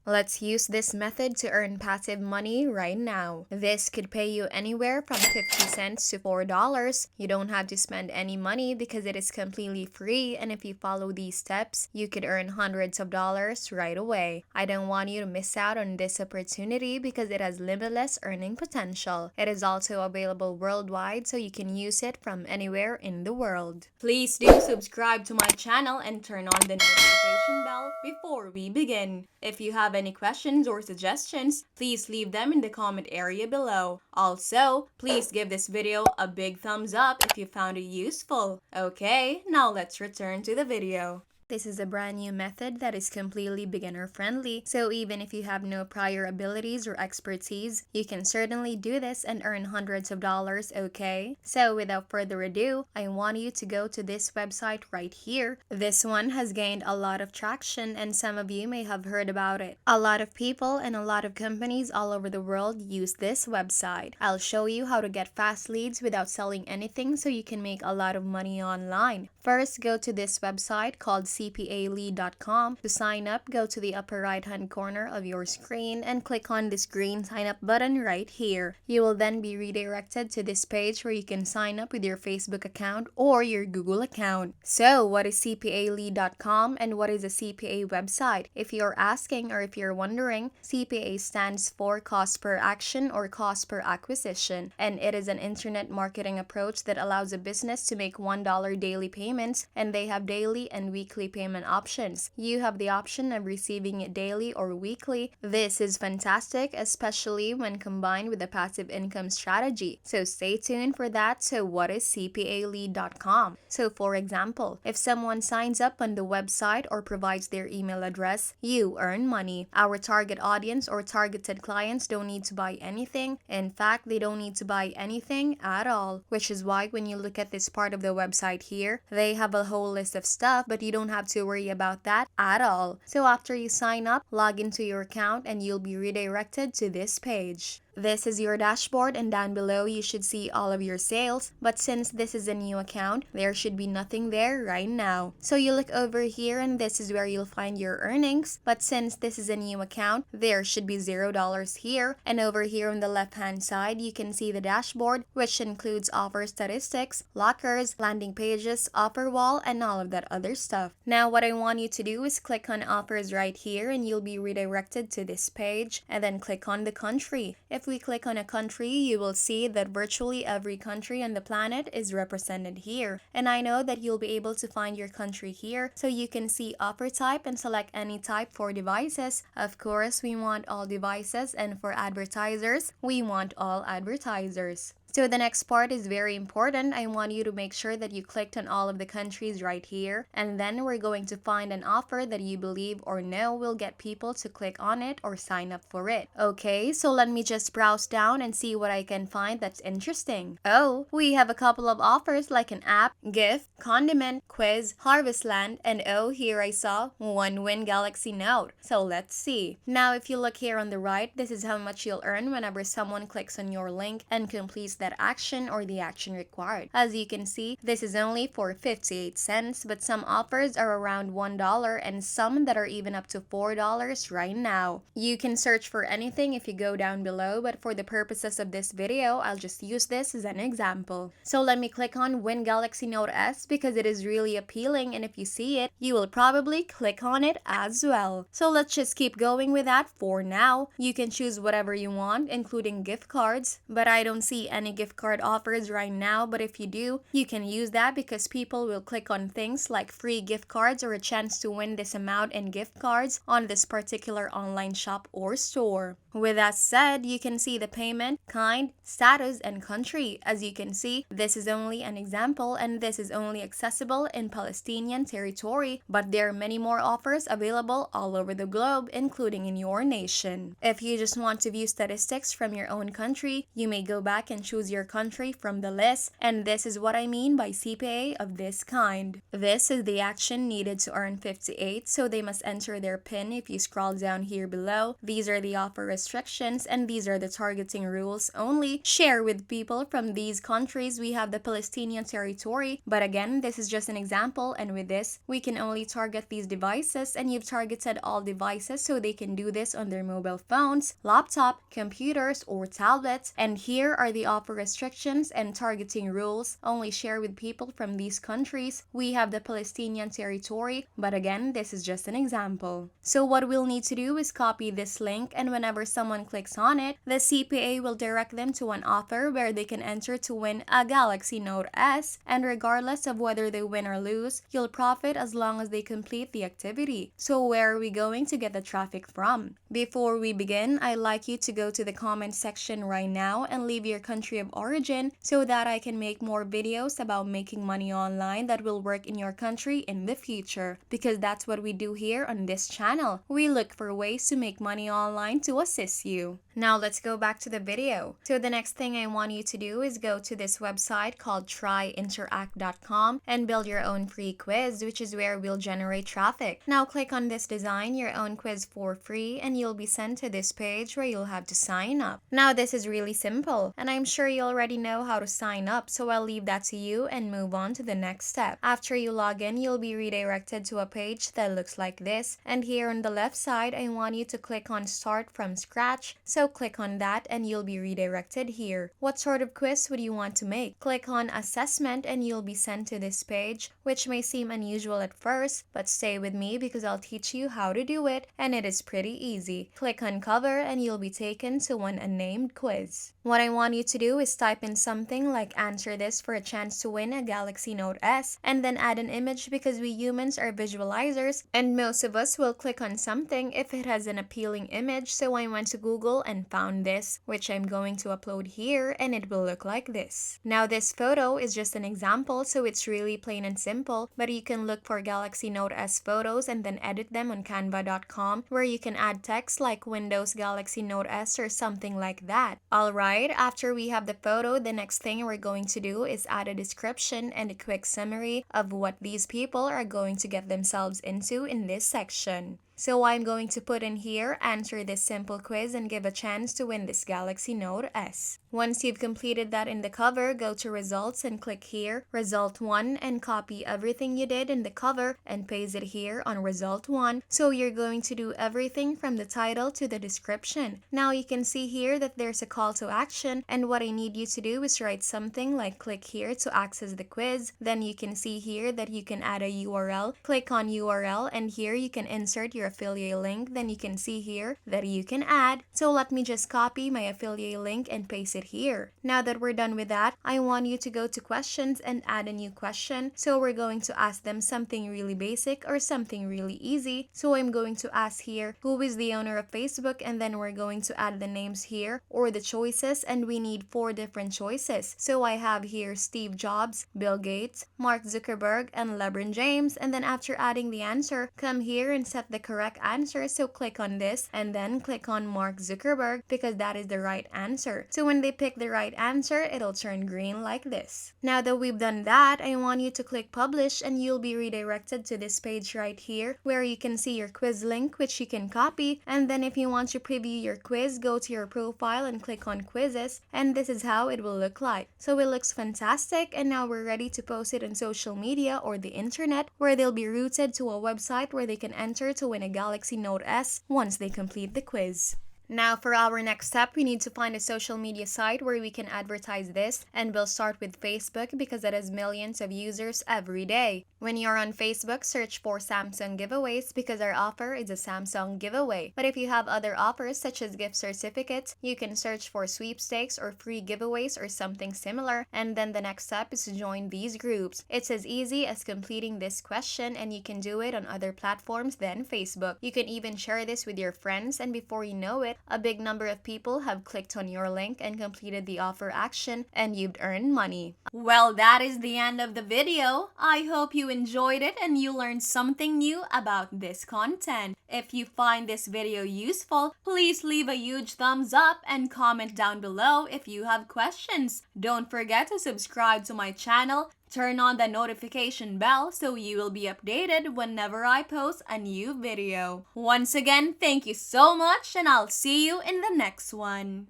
Let's use this method to earn passive money right now. This could pay you anywhere from 50 cents to $4. You don't have to spend any money because it is completely free, and if you follow these steps, you could earn hundreds of dollars right away. I don't want you to miss out on this opportunity because it has limitless earning potential. It is also available worldwide, so you can use it from anywhere in the world. Please do subscribe to my channel and turn on the notification bell before we begin. If you have any questions or suggestions, please leave them in the comment area below. Also, please give this video a big thumbs up if you found it useful. Okay, now let's return to the video. This is a brand new method that is completely beginner friendly, so even if you have no prior abilities or expertise, you can certainly do this and earn hundreds of dollars, okay? So without further ado, I want you to go to this website right here. This one has gained a lot of traction and some of you may have heard about it. A lot of people and a lot of companies all over the world use this website. I'll show you how to get fast leads without selling anything so you can make a lot of money online. First, go to this website called cpalead.com. To sign up, go to the upper right hand corner of your screen and click on this green sign up button right here. You will then be redirected to this page where you can sign up with your Facebook account or your Google account. So, what is cpalead.com and what is a CPA website? If you're asking or if you're wondering, CPA stands for cost per action or cost per acquisition, and it is an internet marketing approach that allows a business to make $1 daily payments, and they have daily and weekly payment options. You have the option of receiving it daily or weekly. This is fantastic, especially when combined with a passive income strategy. So stay tuned for that. So what is cpalead.com? So for example, if someone signs up on the website or provides their email address, you earn money. Our target audience or targeted clients don't need to buy anything. In fact, they don't need to buy anything at all, which is why when you look at this part of the website here, they have a whole list of stuff, but you don't have to worry about that at all. So after you sign up, log into your account and you'll be redirected to this page. This is your dashboard, and down below you should see all of your sales, but since this is a new account, there should be nothing there right now. So you look over here and this is where you'll find your earnings, but since this is a new account, there should be $0 here, and over here on the left hand side you can see the dashboard, which includes offer statistics, lockers, landing pages, offer wall, and all of that other stuff. Now what I want you to do is click on offers right here and you'll be redirected to this page, and then click on the country. If we click on a country, you will see that virtually every country on the planet is represented here. And I know that you'll be able to find your country here, so you can see offer type and select any type for devices. Of course, we want all devices, and for advertisers, we want all advertisers. So the next part is very important. I want you to make sure that you clicked on all of the countries right here, and then we're going to find an offer that you believe or know will get people to click on it or sign up for it. Okay, so let me just browse down and see what I can find that's interesting. Oh, we have a couple of offers like an app, gift, condiment, quiz, Harvestland, and oh, here I saw one Win Galaxy Note. So let's see. Now if you look here on the right, this is how much you'll earn whenever someone clicks on your link and completes that action or the action required. As you can see, this is only for 58 cents, but some offers are around $1 and some that are even up to $4 right now. You can search for anything if you go down below, but for the purposes of this video, I'll just use this as an example. So let me click on Win Galaxy Note S because it is really appealing, and if you see it, you will probably click on it as well. So let's just keep going with that for now. You can choose whatever you want, including gift cards, but I don't see any gift card offers right now, but if you do, you can use that because people will click on things like free gift cards or a chance to win this amount in gift cards on this particular online shop or store. With that said, you can see the payment, kind, status, and country. As you can see, this is only an example and this is only accessible in Palestinian territory, but there are many more offers available all over the globe, including in your nation. If you just want to view statistics from your own country, you may go back and choose choose your country from the list, and this is what I mean by CPA of this kind. This is the action needed to earn 58, so they must enter their PIN if you scroll down here below. These are the offer restrictions, and these are the targeting rules only. Share with people from these countries. We have the Palestinian territory, but again, this is just an example, and with this, we can only target these devices, and you've targeted all devices, so they can do this on their mobile phones, laptop, computers, or tablets. And here are the offer restrictions and targeting rules. Only share with people from these countries. We have the Palestinian territory, but again, this is just an example. So what we'll need to do is copy this link, and whenever someone clicks on it, the CPA will direct them to an offer where they can enter to win a Galaxy Note S, and regardless of whether they win or lose, you'll profit as long as they complete the activity. So where are we going to get the traffic from? Before we begin, I'd like you to go to the comment section right now and leave your country of origin so that I can make more videos about making money online that will work in your country in the future, because that's what we do here on this channel. We look for ways to make money online to assist you. Now let's go back to the video. So the next thing I want you to do is go to this website called tryinteract.com and build your own free quiz, which is where we'll generate traffic. Now click on this design your own quiz for free, and you'll be sent to this page where you'll have to sign up. Now this is really simple, and I'm sure you already know how to sign up, so I'll leave that to you and move on to the next step. After you log in, you'll be redirected to a page that looks like this, and here on the left side, I want you to click on Start from Scratch. So click on that and you'll be redirected here. What sort of quiz would you want to make? Click on Assessment and you'll be sent to this page, which may seem unusual at first, but stay with me because I'll teach you how to do it, and it is pretty easy. Click on Cover and you'll be taken to one unnamed quiz. What I want you to do is type in something like answer this for a chance to win a Galaxy Note S, and then add an image because we humans are visualizers, and most of us will click on something if it has an appealing image. So I went to Google and found this, which I'm going to upload here, and it will look like this. Now this photo is just an example, so it's really plain and simple, but you can look for Galaxy Note S photos and then edit them on canva.com, where you can add text like Windows Galaxy Note S or something like that. Alright, after we have the photo, the next thing we're going to do is add a description and a quick summary of what these people are going to get themselves into in this section. So I'm going to put in here, answer this simple quiz and give a chance to win this Galaxy Note S. Once you've completed that in the cover, go to results and click here, result 1, and copy everything you did in the cover and paste it here on result 1. So you're going to do everything from the title to the description. Now you can see here that there's a call to action, and what I need you to do is write something like click here to access the quiz. Then you can see here that you can add a URL. Click on URL and here you can insert your affiliate link. Then you can see here that you can add. So let me just copy my affiliate link and paste it here. Now that we're done with that, I want you to go to questions and add a new question. So we're going to ask them something really basic or something really easy. So I'm going to ask here, who is the owner of Facebook? And then we're going to add the names here or the choices, and we need 4 different choices. So I have here Steve Jobs, Bill Gates, Mark Zuckerberg, and LeBron James. And then after adding the answer, come here and set the correct answer. So click on this and then click on Mark Zuckerberg because that is the right answer. So when they pick the right answer, it'll turn green like this. Now that we've done that, I want you to click publish and you'll be redirected to this page right here where you can see your quiz link, which you can copy. And then if you want to preview your quiz, go to your profile and click on quizzes, and this is how it will look like. So it looks fantastic, and now we're ready to post it on social media or the internet, where they'll be routed to a website where they can enter to win a Galaxy Note S once they complete the quiz. Now for our next step, we need to find a social media site where we can advertise this, and we'll start with Facebook because it has millions of users every day. When you're on Facebook, search for Samsung giveaways because our offer is a Samsung giveaway. But if you have other offers such as gift certificates, you can search for sweepstakes or free giveaways or something similar, and then the next step is to join these groups. It's as easy as completing this question, and you can do it on other platforms than Facebook. You can even share this with your friends, and before you know it, a big number of people have clicked on your link and completed the offer action, and you've earned money. Well, that is the end of the video. I hope you enjoyed it and you learned something new about this content. If you find this video useful, please leave a huge thumbs up and comment down below if you have questions. Don't forget to subscribe to my channel. Turn on the notification bell so you will be updated whenever I post a new video. Once again, thank you so much and I'll see you in the next one.